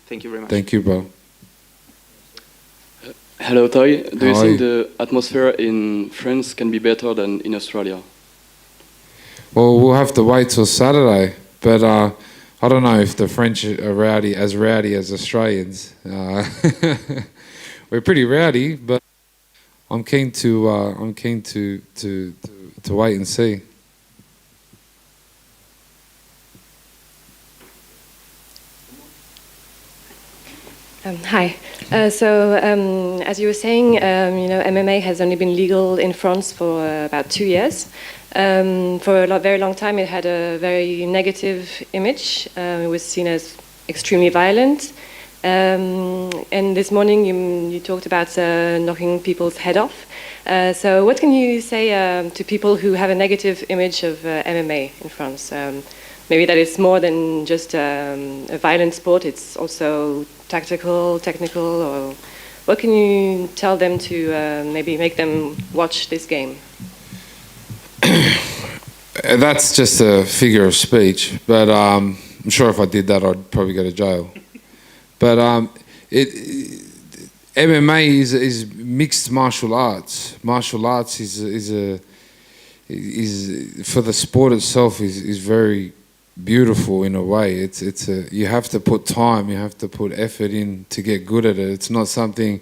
Thank you very much. Thank you, bro. Hello, Toy. Do you How are think you? the atmosphere in France can be better than in Australia? Well, we'll have to wait till Saturday, but I don't know if the French are rowdy as Australians. We're pretty rowdy, but I'm keen to wait and see. Hi. As you were saying, MMA has only been legal in France for about 2 years. For a very long time, it had a very negative image. It was seen as extremely violent. And this morning, you talked about knocking people's head off. So what can you say to people who have a negative image of MMA in France? Maybe that it's more than just a violent sport, it's also tactical, technical, or what can you tell them to maybe make them watch this game? That's just a figure of speech, but I'm sure if I did that, I'd probably go to jail. But MMA is mixed martial arts. Martial arts is for the sport itself is very beautiful in a way. You have to put time, you have to put effort in to get good at it. It's not something.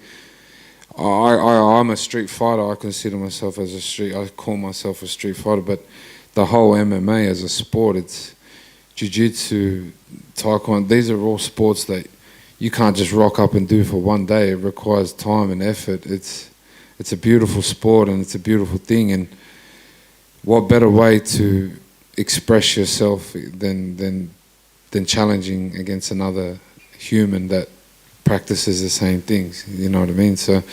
I'm a street fighter. I consider myself as I call myself a street fighter. But the whole MMA as a sport, it's jiu-jitsu, taekwondo. These are all sports that you can't just rock up and do for one day. It requires time and effort. It's a beautiful sport and it's a beautiful thing. And what better way to express yourself than challenging against another human that practices the same things, you know what I mean? So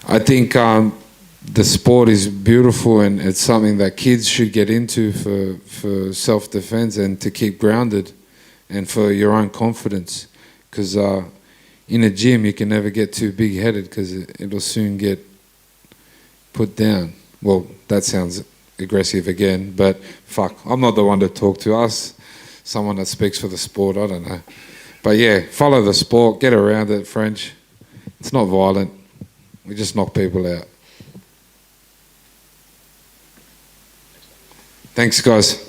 I think the sport is beautiful and it's something that kids should get into for self-defense and to keep grounded and for your own confidence, because in a gym you can never get too big-headed because it'll soon get put down. Well, that sounds aggressive again, but fuck, I'm not the one to talk to us. Someone that speaks for the sport, I don't know. But yeah, follow the sport, get around it, French. It's not violent. We just knock people out. Thanks, guys.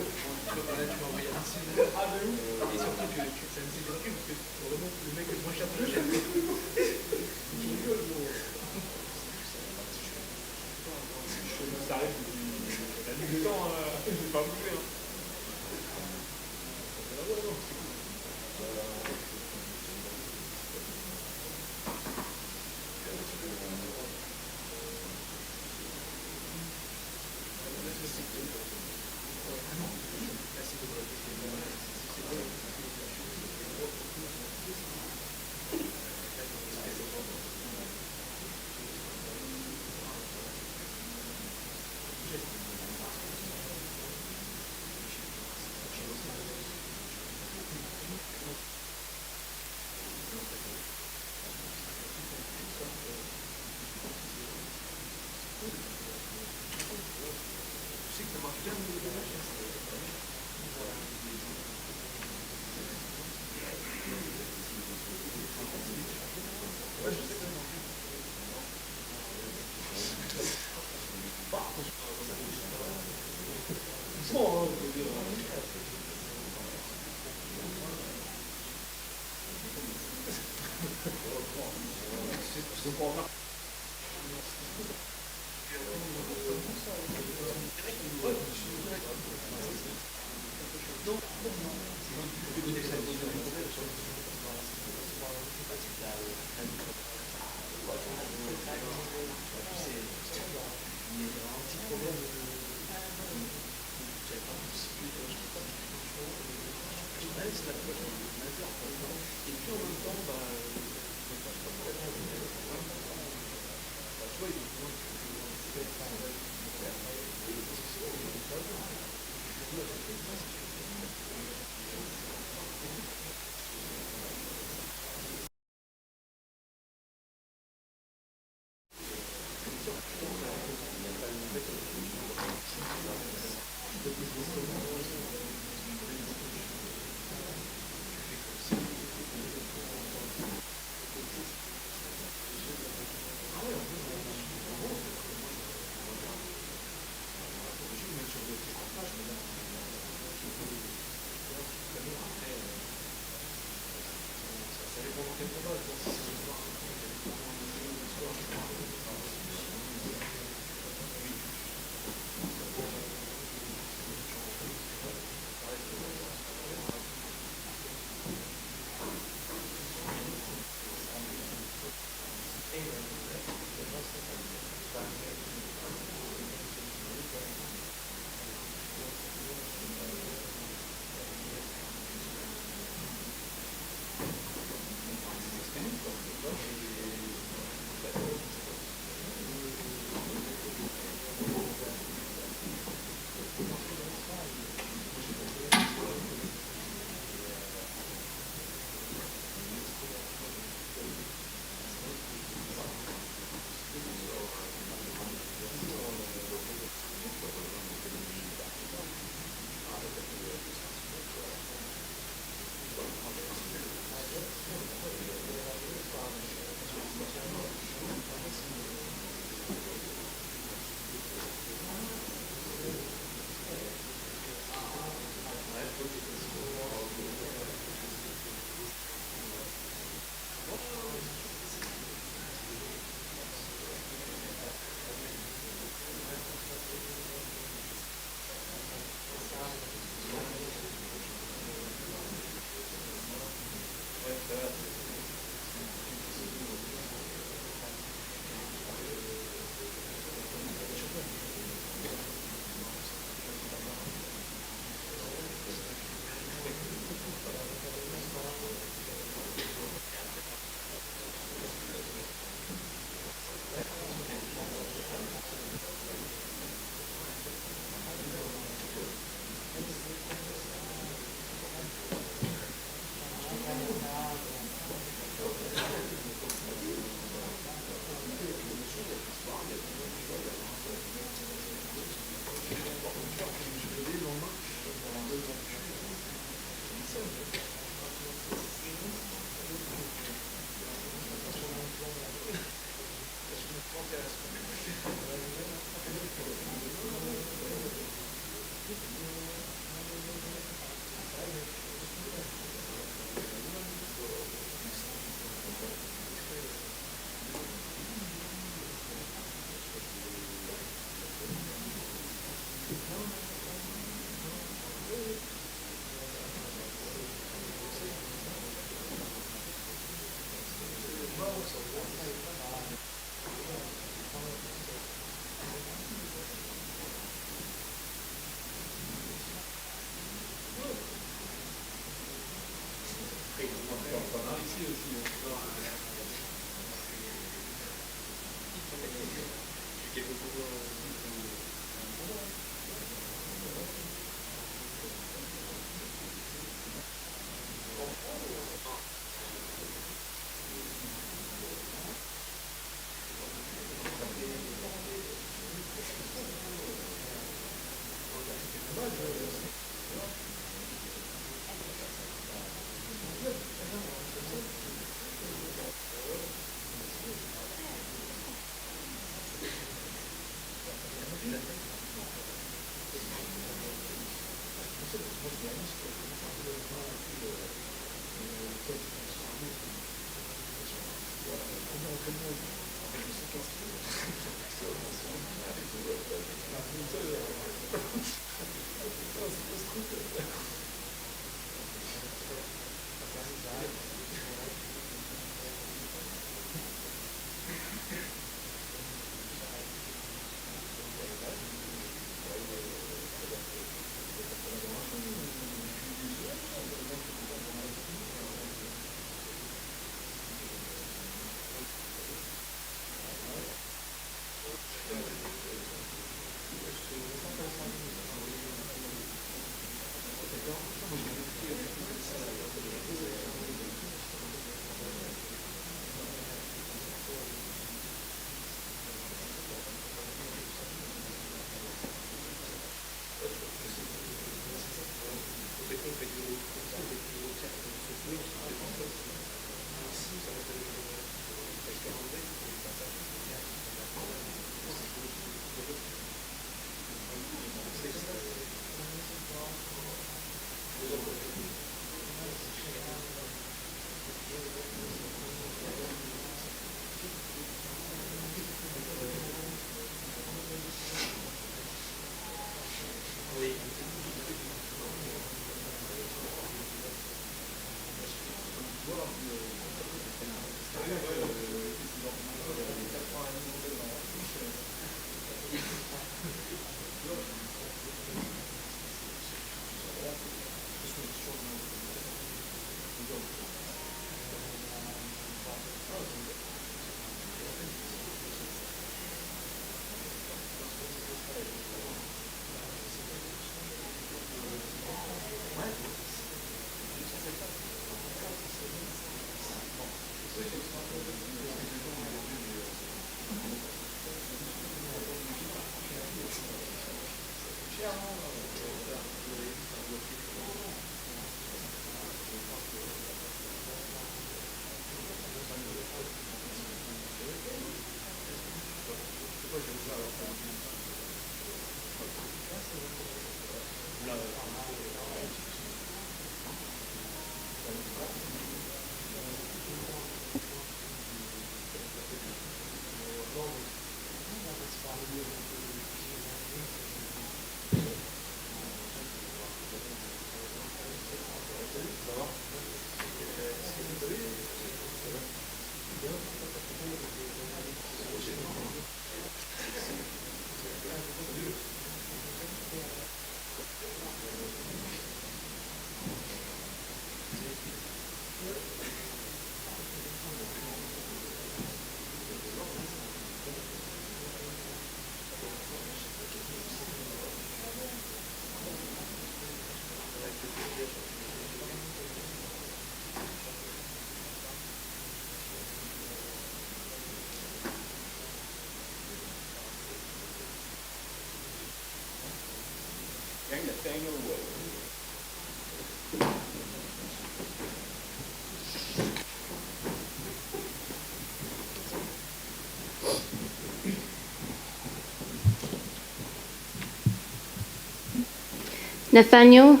Nathaniel,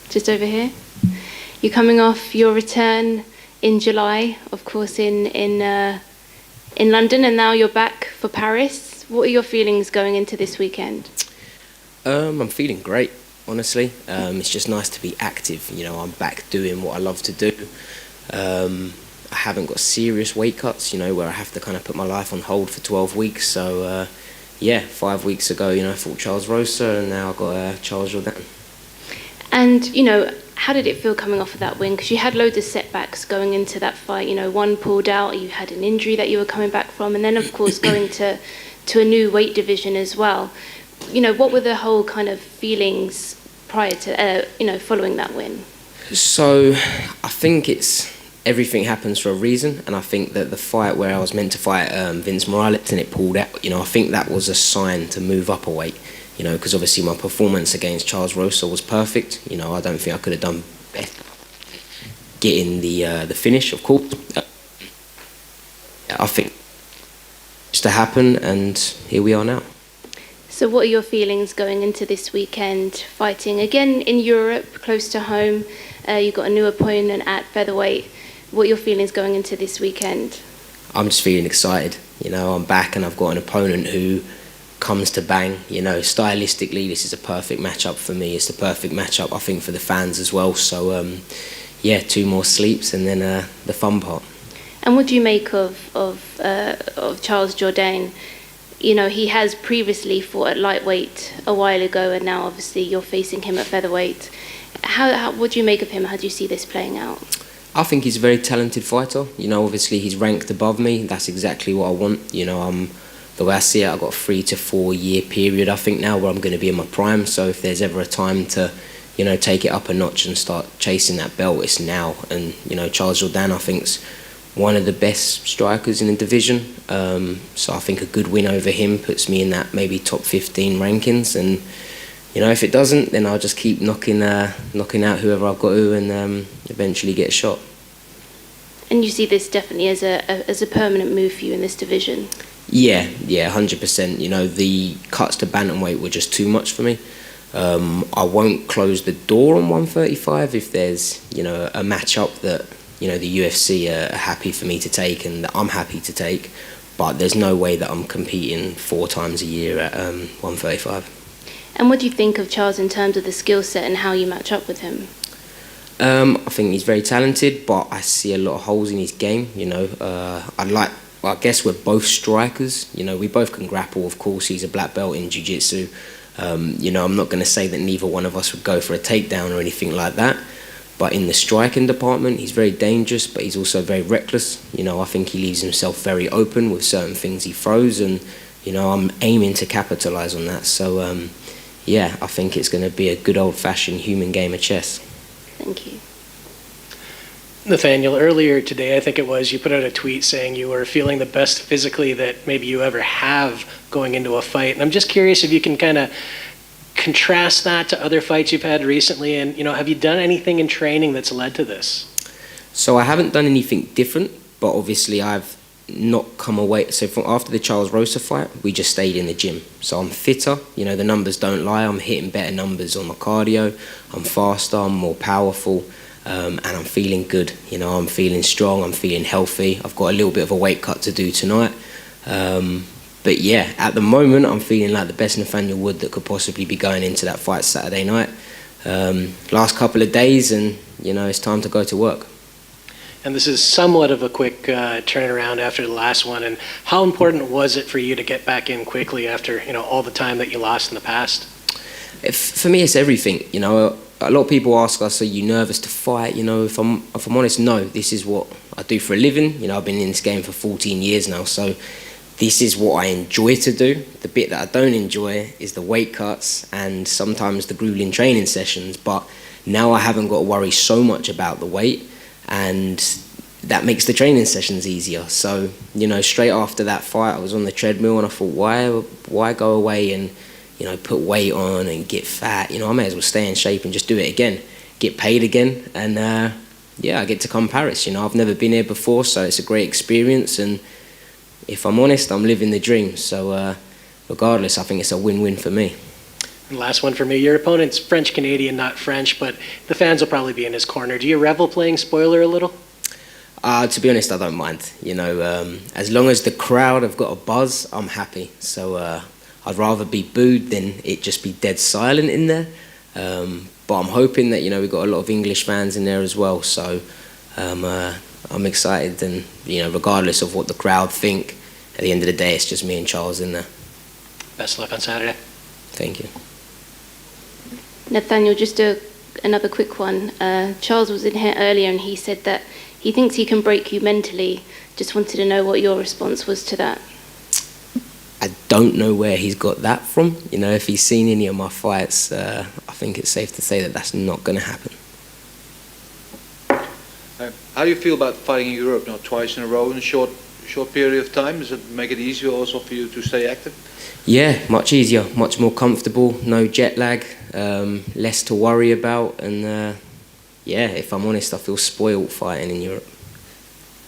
just over here. You're coming off your return in July, of course, in London, and now you're back for Paris. What are your feelings going into this weekend? I'm feeling great, honestly. It's just nice to be active. You know, I'm back doing what I love to do. I haven't got serious weight cuts, where I have to kind of put my life on hold for 12 weeks. So, 5 weeks ago, I fought Charles Rosa, and now I've got Charles Jourdain. And, how did it feel coming off of that win? Because you had loads of setbacks going into that fight. One pulled out, you had an injury that you were coming back from, and then, of course, going to a new weight division as well. What were the whole kind of feelings prior to, following that win? So I think everything happens for a reason, and I think that the fight where I was meant to fight Vince Morales and it pulled out, I think that was a sign to move up a weight, because obviously my performance against Charles Rosa was perfect. I don't think I could have done better getting the finish, of course. I think it's to happen, and here we are now. So what are your feelings going into this weekend, fighting again in Europe, close to home? You've got a new opponent at featherweight. What are your feelings going into this weekend? I'm just feeling excited. I'm back and I've got an opponent who comes to bang. Stylistically, this is a perfect matchup for me. It's the perfect matchup, I think, for the fans as well. So, 2 more sleeps and then the fun part. And what do you make of Charles Jourdain? He has previously fought at lightweight a while ago, and now obviously you're facing him at featherweight. What do you make of him? How do you see this playing out? I think he's a very talented fighter. Obviously he's ranked above me. That's exactly what I want. The way I see it, I've got a 3 to 4 year period, I think, now where I'm going to be in my prime. So if there's ever a time to, take it up a notch and start chasing that belt, it's now. And, Charles Jourdain, I think, is one of the best strikers in the division. So I think a good win over him puts me in that maybe top 15 rankings. And, if it doesn't, then I'll just keep knocking out whoever I've got to, and eventually get a shot. And you see this definitely as a permanent move for you in this division? Yeah, 100%. The cuts to bantamweight were just too much for me. I won't close the door on 135 if there's, a matchup that, the UFC are happy for me to take and that I'm happy to take. But there's no way that I'm competing 4 times a year at 135. And what do you think of Charles in terms of the skill set and how you match up with him? I think he's very talented, but I see a lot of holes in his game. I guess we're both strikers. We both can grapple. Of course, he's a black belt in jiu-jitsu. I'm not going to say that neither one of us would go for a takedown or anything like that. But in the striking department, he's very dangerous, but he's also very reckless. I think he leaves himself very open with certain things he throws, and I'm aiming to capitalise on that. So, I think it's going to be a good old-fashioned human game of chess. Thank you. Nathaniel, earlier today, I think it was, you put out a tweet saying you were feeling the best physically that maybe you ever have going into a fight. And I'm just curious if you can kind of contrast that to other fights you've had recently, and have you done anything in training that's led to this? So I haven't done anything different, but obviously I've not come away. So after the Charles Rosa fight, we just stayed in the gym. So I'm fitter. The numbers don't lie. I'm hitting better numbers on my cardio. I'm faster. I'm more powerful. And I'm feeling good. I'm feeling strong. I'm feeling healthy. I've got a little bit of a weight cut to do tonight. But at the moment, I'm feeling like the best Nathaniel Wood that could possibly be going into that fight Saturday night. Last couple of days, and it's time to go to work. And this is somewhat of a quick turnaround after the last one. And how important was it for you to get back in quickly after all the time that you lost in the past? For me, it's everything. A lot of people ask us, "Are you nervous to fight?" If I'm honest, no. This is what I do for a living. I've been in this game for 14 years now, so this is what I enjoy to do. The bit that I don't enjoy is the weight cuts and sometimes the grueling training sessions. But now I haven't got to worry so much about the weight, and that makes the training sessions easier. So, straight after that fight, I was on the treadmill and I thought, why go away and, put weight on and get fat? I may as well stay in shape and just do it again, get paid again. And, I get to come Paris. I've never been here before, so it's a great experience. And if I'm honest, I'm living the dream. So, regardless, I think it's a win-win for me. And last one for me. Your opponent's French-Canadian, not French, but the fans will probably be in his corner. Do you revel playing spoiler a little? To be honest, I don't mind. As long as the crowd have got a buzz, I'm happy. So I'd rather be booed than it just be dead silent in there. But I'm hoping that we've got a lot of English fans in there as well. So I'm I'm excited, and regardless of what the crowd think, at the end of the day, it's just me and Charles in there. Best luck on Saturday. Thank you. Nathaniel, just another quick one. Charles was in here earlier and he said that he thinks he can break you mentally. Just wanted to know what your response was to that. I don't know where he's got that from. If he's seen any of my fights, I think it's safe to say that that's not going to happen. How do you feel about fighting in Europe now twice in a row in a short period of time? Does it make it easier also for you to stay active? Yeah, much easier, much more comfortable, no jet lag, less to worry about, and if I'm honest, I feel spoiled fighting in Europe.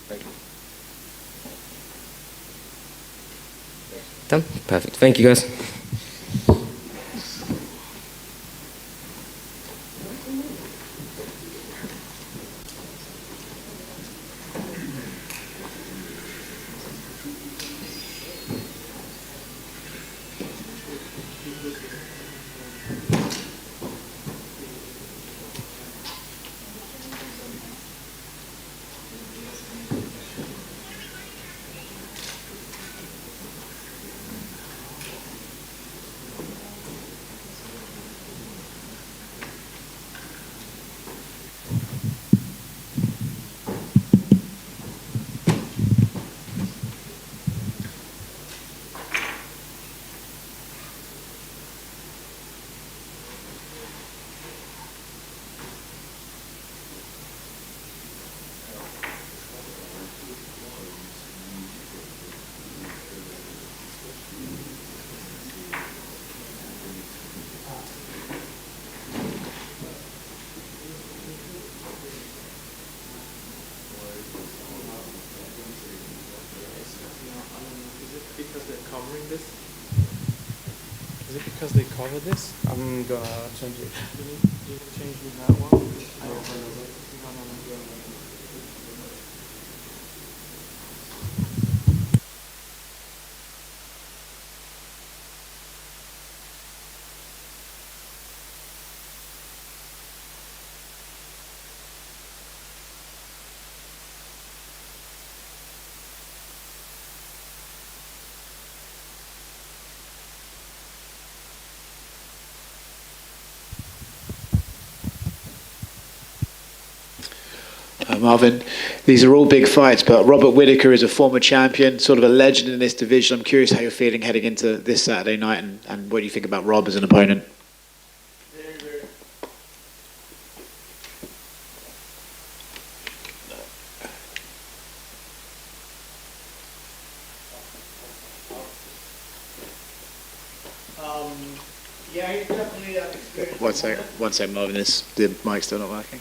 Thank you. Done? Perfect. Thank you, guys. Is it because they cover this? I'm gonna change it. You can change me that one. I don't know. Marvin, these are all big fights, but Robert Whittaker is a former champion, sort of a legend in this division. I'm curious how you're feeling heading into this Saturday night, and what do you think about Rob as an opponent? Yeah, he's definitely an experienced. One sec, Marvin, the mic's still not working.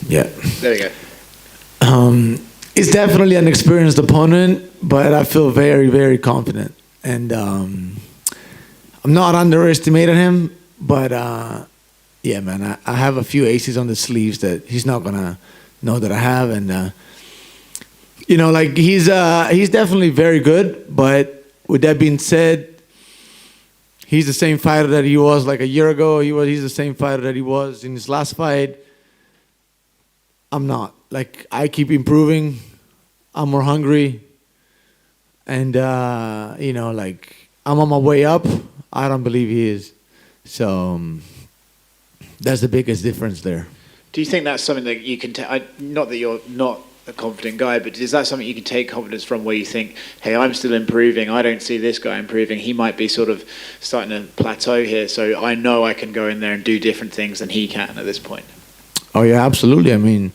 Yeah. There we go. He's definitely an experienced opponent, but I feel very, very confident. And I'm not underestimating him, but yeah, man, I have a few aces on the sleeves that he's not going to know that I have. And, like he's definitely very good, but with that being said, he's the same fighter that he was like a year ago. He's the same fighter that he was in his last fight. I'm not. Like, I keep improving. I'm more hungry. And, like, I'm on my way up. I don't believe he is. So, that's the biggest difference there. Do you think that's something that you can take? Not that you're not a confident guy, but is that something you can take confidence from, where you think, hey, I'm still improving. I don't see this guy improving. He might be sort of starting to plateau here. So I know I can go in there and do different things than he can at this point. Oh yeah, absolutely. I mean,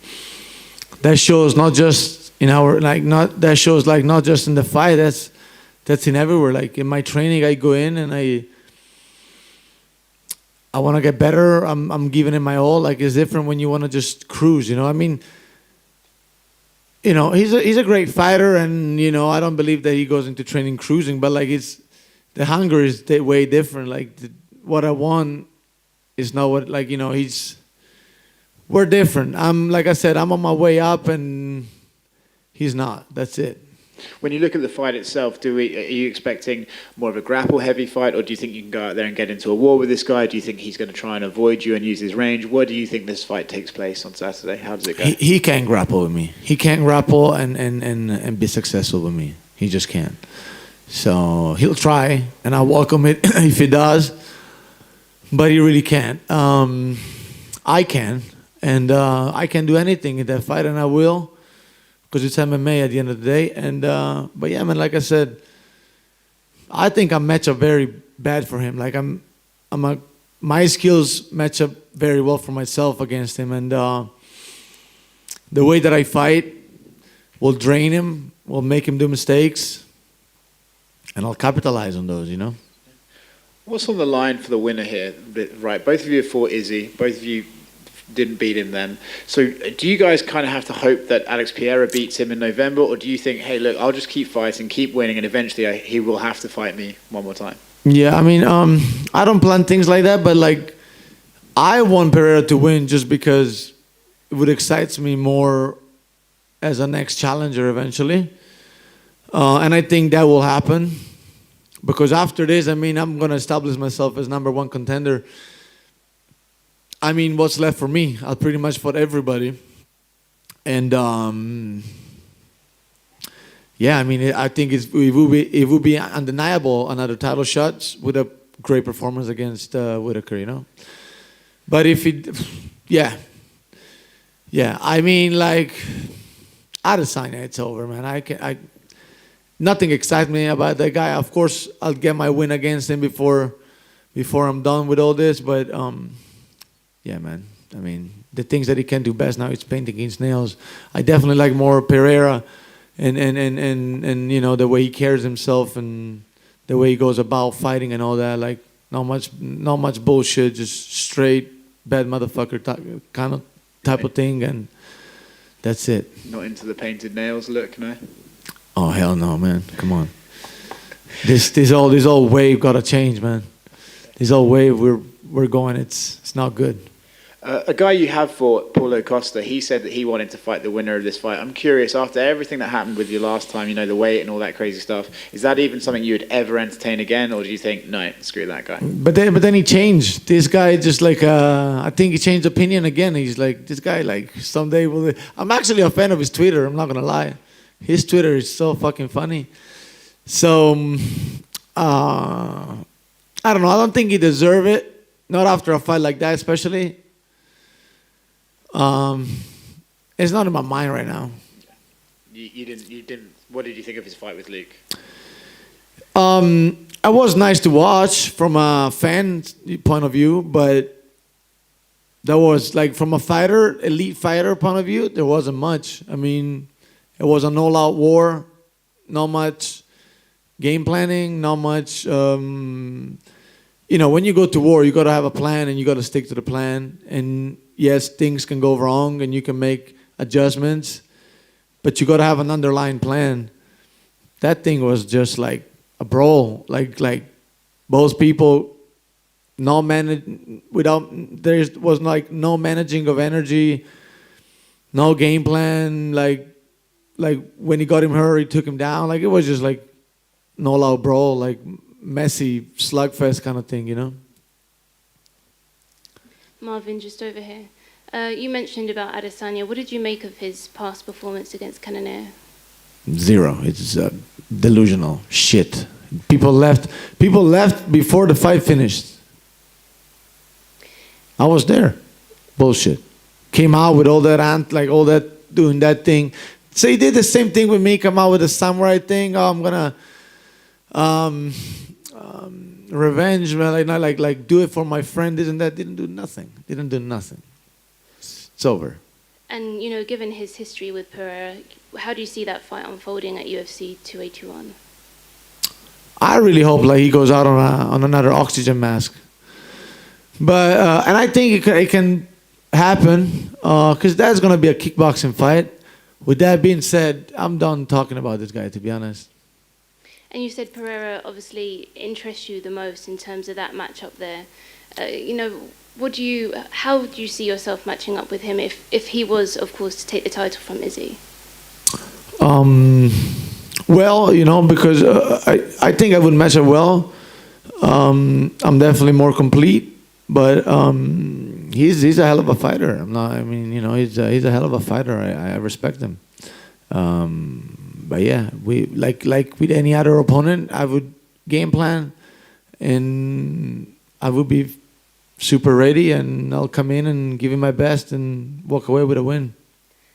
that shows not just in our not just in the fight. That's in everywhere. Like in my training, I go in and I want to get better. I'm giving it my all. Like it's different when you want to just cruise. I mean, he's a great fighter, and I don't believe that he goes into training cruising. But like the hunger is way different. Like what I want is not what we're different. Like I said, I'm on my way up, and he's not. That's it. When you look at the fight itself, are you expecting more of a grapple-heavy fight, or do you think you can go out there and get into a war with this guy? Do you think he's going to try and avoid you and use his range? Where do you think this fight takes place on Saturday? How does it go? He can't grapple with me. He can't grapple and be successful with me. He just can't. So he'll try, and I welcome it if he does. But he really can't. I can, and I can do anything in that fight, and I will. Because it's MMA at the end of the day. And but yeah, man, like I said, I think I match up very bad for him. Like my skills match up very well for myself against him, and the way that I fight will drain him, will make him do mistakes, and I'll capitalize on those. What's on the line for the winner here? Right, both of you have fought Izzy. Both of you didn't beat him then. So do you guys kind of have to hope that Alex Pereira beats him in November, or do you think, hey, look, I'll just keep fighting, keep winning, and eventually he will have to fight me one more time? Yeah, I mean, I don't plan things like that, but like, I want Pereira to win just because it would excite me more as a next challenger eventually. And I think that will happen because after this, I mean, I'm going to establish myself as #1 contender. I mean, what's left for me? I'll pretty much fought everybody. And yeah, I mean, I think it would be undeniable another title shot with a great performance against Whitaker, But if it, yeah. I mean, like, Adesanya, it's over, man. Nothing excites me about that guy. Of course, I'll get my win against him before I'm done with all this. But yeah, man. I mean, the things that he can do best now is painting his nails. I definitely like more Pereira, and the way he carries himself and the way he goes about fighting and all that. Like, not much bullshit, just straight bad motherfucker type of thing, and that's it. Not into the painted nails look, no? Oh hell no, man! Come on. This old wave gotta change, man. This old wave we're going. It's not good. A guy you have fought, Paulo Costa, he said that he wanted to fight the winner of this fight. I'm curious, after everything that happened with you last time, the weight and all that crazy stuff, is that even something you would ever entertain again, or do you think, no, screw that guy? But then he changed. This guy just like, I think he changed opinion again. He's like, this guy like, someday will... I'm actually a fan of his Twitter, I'm not going to lie. His Twitter is so fucking funny. So, I don't know. I don't think he deserves it. Not after a fight like that, especially. It's not in my mind right now. You didn't. What did you think of his fight with Luke? It was nice to watch from a fan point of view, but that was like from a elite fighter point of view, there wasn't much. I mean, it was an all-out war, not much game planning, not much. When you go to war, you got to have a plan and you got to stick to the plan. And yes, things can go wrong and you can make adjustments, but you got to have an underlying plan. That thing was just like a brawl, like both people there was like no managing of energy, no game plan. Like when he got him hurt, he took him down. Like it was just like an all-out brawl, like messy slugfest kind of thing, Marvin, just over here. You mentioned about Adesanya. What did you make of his past performance against Cannonier? 0. It's delusional shit. People left before the fight finished. I was there. Bullshit. Came out with all that doing that thing. So he did the same thing with me. Come out with a samurai thing. Oh, I'm gonna revenge, man. Like do it for my friend. Didn't do nothing. It's over. And given his history with Pereira, how do you see that fight unfolding at UFC 281? I really hope he goes out on another oxygen mask. But and I think it can happen because that's gonna be a kickboxing fight. With that being said, I'm done talking about this guy, to be honest. And you said Pereira obviously interests you the most in terms of that matchup there. How do you see yourself matching up with him if he was, of course, to take the title from Izzy? Well, because I think I would match up well. I'm definitely more complete, but he's a hell of a fighter. He's a hell of a fighter. I respect him. But yeah, we like with any other opponent, I would game plan, and I would be super ready, and I'll come in and give him my best and walk away with a win.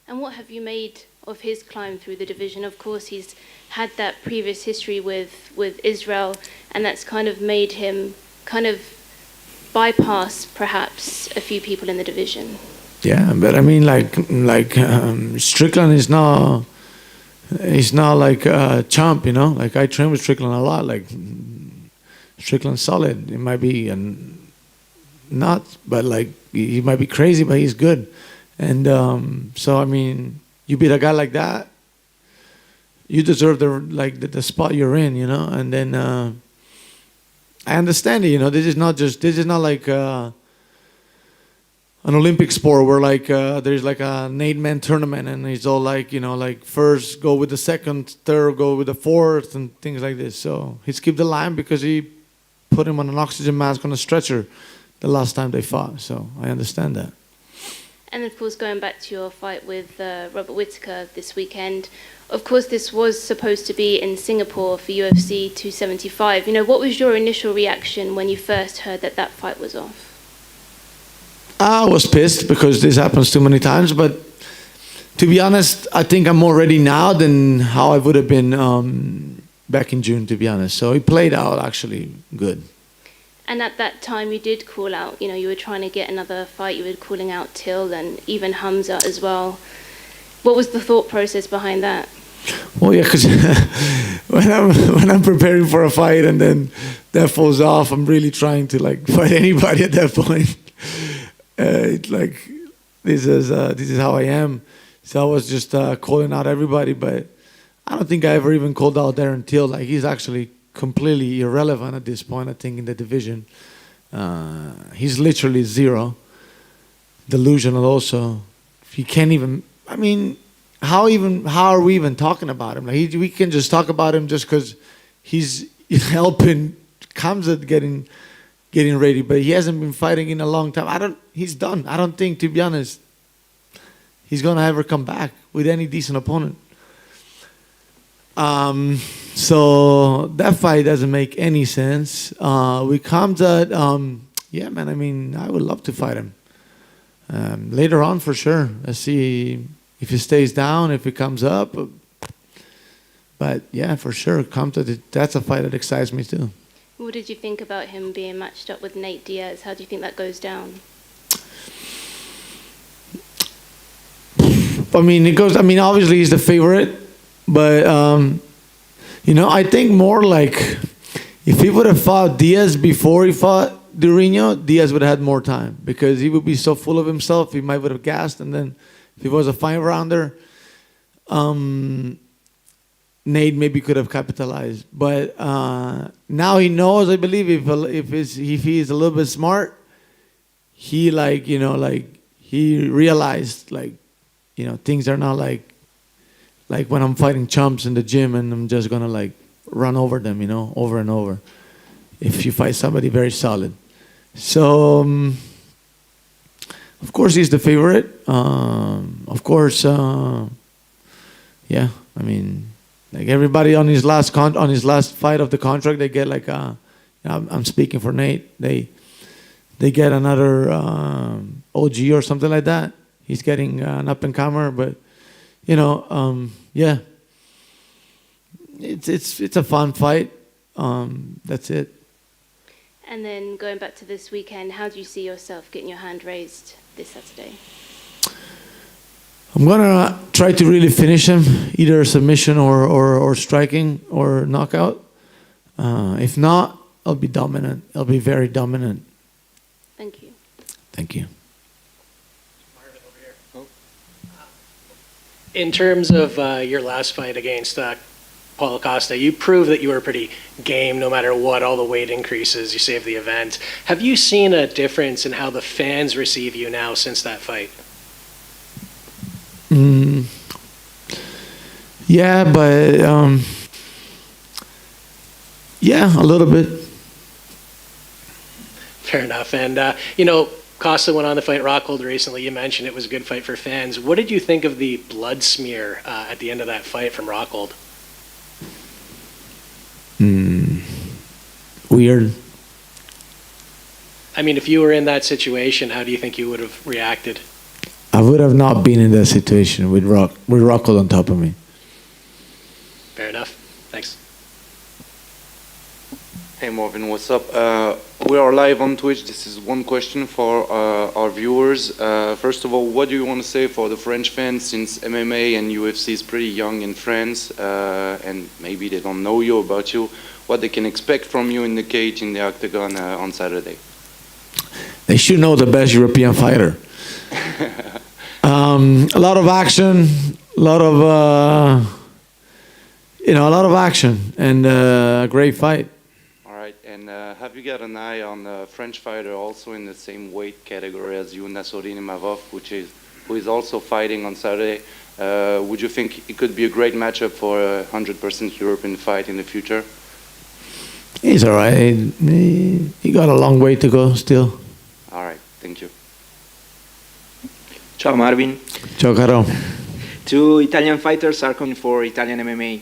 And what have you made of his climb through the division? Of course, he's had that previous history with Israel, and that's kind of made him kind of bypass perhaps a few people in the division. Yeah, but I mean, Strickland is not. He's not like a chump, Like I train with Strickland a lot. Like Strickland's solid. It might be nuts, but like he might be crazy, but he's good. And so I mean, you beat a guy like that, you deserve the spot you're in, And then I understand it, This is not like an Olympic sport where there's like an 8-man tournament and it's all like first go with the second, third go with the fourth and things like this. So he skipped the line because he put him on an oxygen mask on a stretcher the last time they fought. So I understand that. And of course, going back to your fight with Robert Whittaker this weekend, of course, this was supposed to be in Singapore for UFC 275. What was your initial reaction when you first heard that fight was off? I was pissed because this happens too many times, but to be honest, I think I'm more ready now than how I would have been back in June, to be honest. So it played out actually good. And at that time, you did call out, you were trying to get another fight. You were calling out Till and even Hamza as well. What was the thought process behind that? Well, yeah, because when I'm preparing for a fight and then that falls off, I'm really trying to fight anybody at that point. It's like this is how I am. So I was just calling out everybody, but I don't think I ever even called out Darren Till. He's actually completely irrelevant at this point, I think, in the division. He's literally zero. Delusional also. He can't even, I mean, how are we even talking about him? We can just talk about him just because he's helping Khamzat getting ready, but he hasn't been fighting in a long time. He's done. I don't think, to be honest, he's gonna ever come back with any decent opponent. So that fight doesn't make any sense. We come to, yeah, man, I mean, I would love to fight him. Later on, for sure. Let's see if he stays down, if he comes up. But yeah, for sure, that's a fight that excites me too. What did you think about him being matched up with Nate Diaz? How do you think that goes down? Obviously he's the favorite, but I think more like if he would have fought Diaz before he fought Durinho, Diaz would have had more time because he would be so full of himself, he might would have gassed, and then if he was a 5-rounder, Nate maybe could have capitalized. But now he knows, I believe, if he is a little bit smart, he he realized things are not like when I'm fighting chumps in the gym and I'm just gonna run over them, over and over. If you fight somebody very solid. So of course he's the favorite. Of course, yeah. I mean, everybody on his last fight of the contract, they get I'm speaking for Nate. They get another OG or something like that. He's getting an up and comer, but yeah, it's a fun fight. That's it. And then going back to this weekend, how do you see yourself getting your hand raised this Saturday? I'm gonna try to really finish him, either submission or striking or knockout. If not, I'll be dominant. I'll be very dominant. Thank you. Thank you. In terms of your last fight against Paulo Costa, you proved that you were pretty game no matter what, all the weight increases, you saved the event. Have you seen a difference in how the fans receive you now since that fight? Yeah, but Yeah, a little bit. Fair enough. And, Costa went on to fight Rockhold recently. You mentioned it was a good fight for fans. What did you think of the blood smear at the end of that fight from Rockhold? Weird. I mean, if you were in that situation, how do you think you would have reacted? I would have not been in that situation with Rockhold on top of me. Fair enough. Thanks. Hey Marvin, what's up? We are live on Twitch. This is one question for our viewers. First of all, what do you want to say for the French fans, since MMA and UFC is pretty young in France, and maybe they don't know you about you, what they can expect from you in the cage, in the octagon on Saturday? They should know the best European fighter. A lot of action, a lot of action, and a great fight. All right, and have you got an eye on a French fighter also in the same weight category as you, Nassourdine Imavov, who is also fighting on Saturday? Would you think it could be a great matchup for a 100% European fight in the future? He's all right. He got a long way to go still. All right, thank you. Ciao Marvin. Ciao caro. Two Italian fighters are coming for Italian MMA.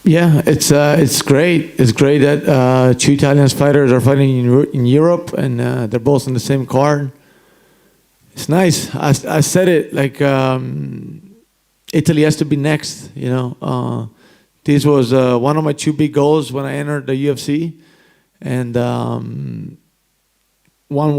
Yeah, it's great. It's great that two Italian fighters are fighting in Europe, and they're both on the same card. It's nice. I said it, like, Italy has to be next. This was one of my two big goals when I entered the UFC, and one